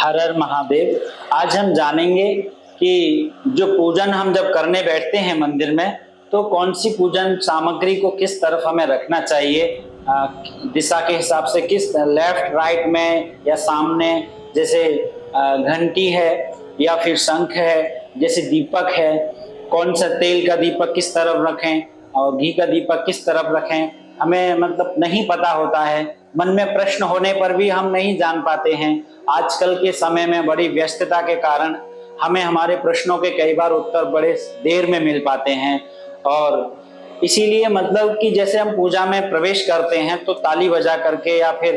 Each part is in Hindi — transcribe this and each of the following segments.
हर हर महादेव। आज हम जानेंगे कि जो पूजन हम जब करने बैठते हैं मंदिर में, तो कौन सी पूजन सामग्री को किस तरफ हमें रखना चाहिए, दिशा के हिसाब से, किस लेफ्ट राइट में या सामने। जैसे घंटी है या फिर शंख है, जैसे दीपक है, कौन सा तेल का दीपक किस तरफ रखें और घी का दीपक किस तरफ रखें, हमें मतलब नहीं पता होता है। मन में प्रश्न होने पर भी हम नहीं जान पाते हैं। आजकल के समय में बड़ी व्यस्तता के कारण हमें हमारे प्रश्नों के कई बार उत्तर बड़े देर में मिल पाते हैं। और इसीलिए मतलब कि जैसे हम पूजा में प्रवेश करते हैं तो ताली बजा करके, या फिर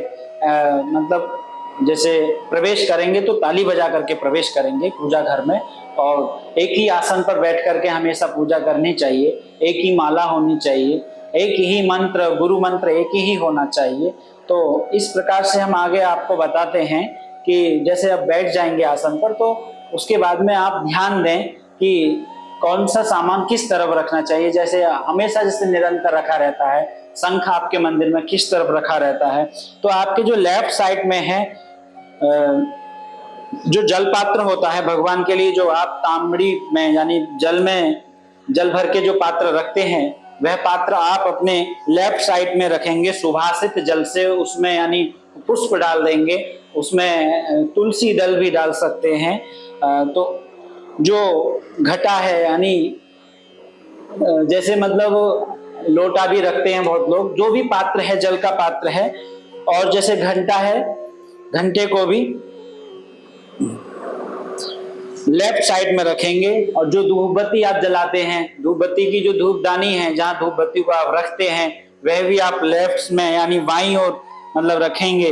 मतलब जैसे प्रवेश करेंगे तो ताली बजा करके प्रवेश करेंगे पूजा घर में। और एक ही आसन पर बैठ करके हमेशा पूजा करनी चाहिए, एक ही माला होनी चाहिए, एक ही मंत्र, गुरु मंत्र एक ही होना चाहिए। तो इस प्रकार से हम आगे आपको बताते हैं कि जैसे आप बैठ जाएंगे आसन पर, तो उसके बाद में आप ध्यान दें कि कौन सा सामान किस तरफ रखना चाहिए। जैसे हमेशा जैसे निरंतर रखा रहता है, शंख आपके मंदिर में किस तरफ रखा रहता है, तो आपके जो लेफ्ट साइड में है जो जल पात्र होता है भगवान के लिए, जो आप तांबड़ी में यानी जल में जल भर के जो पात्र रखते हैं, वह पात्र आप अपने लेफ्ट साइड में रखेंगे सुभाषित जल से। उसमें यानी पुष्प डाल देंगे, उसमें तुलसी दल भी डाल सकते हैं। तो जो घटा है यानी जैसे मतलब लोटा भी रखते हैं बहुत लोग, जो भी पात्र है जल का पात्र है। और जैसे घंटा है, घंटे को भी लेफ्ट साइड में रखेंगे। और जो धूपबत्ती आप जलाते हैं, धूपबत्ती की जो धूपदानी है जहां धूपबत्ती को आप रखते हैं, वह भी आप लेफ्ट में यानी बाईं ओर मतलब रखेंगे।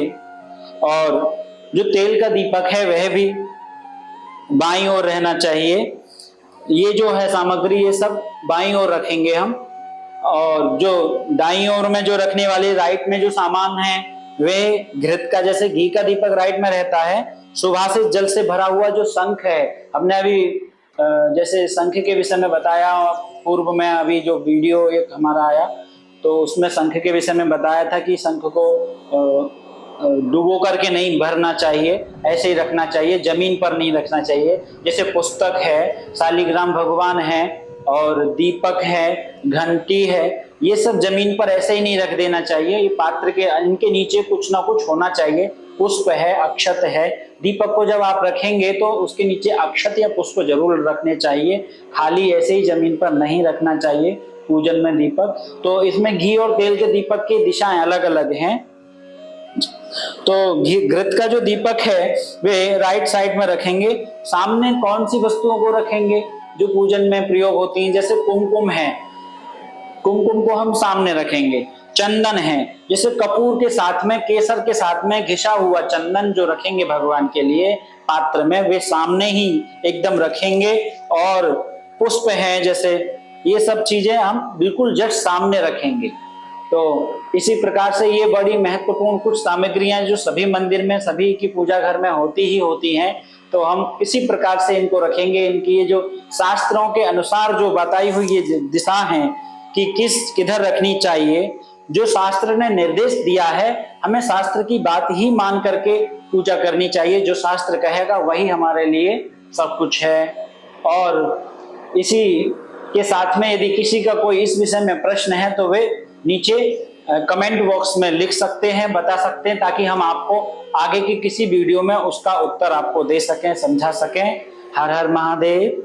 और जो तेल का दीपक है वह भी बाईं ओर रहना चाहिए। ये जो है सामग्री, ये सब बाईं ओर रखेंगे हम। और जो दाईं ओर में जो रखने वाले राइट में जो सामान है, वे घृत का, जैसे घी का दीपक राइट में रहता है। सुभाषित जल से भरा हुआ जो शंख है, हमने अभी जैसे शंख के विषय में बताया पूर्व में, अभी जो वीडियो एक हमारा आया तो उसमें शंख के विषय में बताया था कि शंख को डुबो करके नहीं भरना चाहिए, ऐसे ही रखना चाहिए, जमीन पर नहीं रखना चाहिए। जैसे पुस्तक है, शालिग्राम भगवान है, और दीपक है, घंटी है, ये सब जमीन पर ऐसे ही नहीं रख देना चाहिए। ये पात्र के इनके नीचे कुछ ना कुछ होना चाहिए। पुष्प है, अक्षत है। दीपक को जब आप रखेंगे तो उसके नीचे अक्षत या पुष्प जरूर रखने चाहिए, खाली ऐसे ही जमीन पर नहीं रखना चाहिए पूजन में दीपक। तो इसमें घी और तेल के दीपक की दिशाएं अलग अलग हैं। तो घृत का जो दीपक है वे राइट साइड में रखेंगे। सामने कौन सी वस्तुओं को रखेंगे जो पूजन में प्रयोग होती हैं, जैसे कुमकुम है, कुमकुम को हम सामने रखेंगे। चंदन है, जैसे कपूर के साथ में, केसर के साथ में घिसा हुआ चंदन जो रखेंगे भगवान के लिए पात्र में, वे सामने ही एकदम रखेंगे। और पुष्प है, जैसे ये सब चीजें हम बिल्कुल जस्ट सामने रखेंगे। तो इसी प्रकार से ये बड़ी महत्वपूर्ण कुछ सामग्रियां जो सभी मंदिर में, सभी की पूजा घर में होती ही होती हैं, तो हम इसी प्रकार से इनको रखेंगे। इनकी ये जो शास्त्रों के अनुसार जो बताई हुई ये दिशा है कि किधर रखनी चाहिए, जो शास्त्र ने निर्देश दिया है, हमें शास्त्र की बात ही मान करके पूजा करनी चाहिए। जो शास्त्र कहेगा वही हमारे लिए सब कुछ है। और इसी के साथ में यदि किसी का कोई इस विषय में प्रश्न है तो वे नीचे कमेंट बॉक्स में लिख सकते हैं, बता सकते हैं, ताकि हम आपको आगे की किसी वीडियो में उसका उत्तर आपको दे सकें, समझा सकें। हर हर महादेव।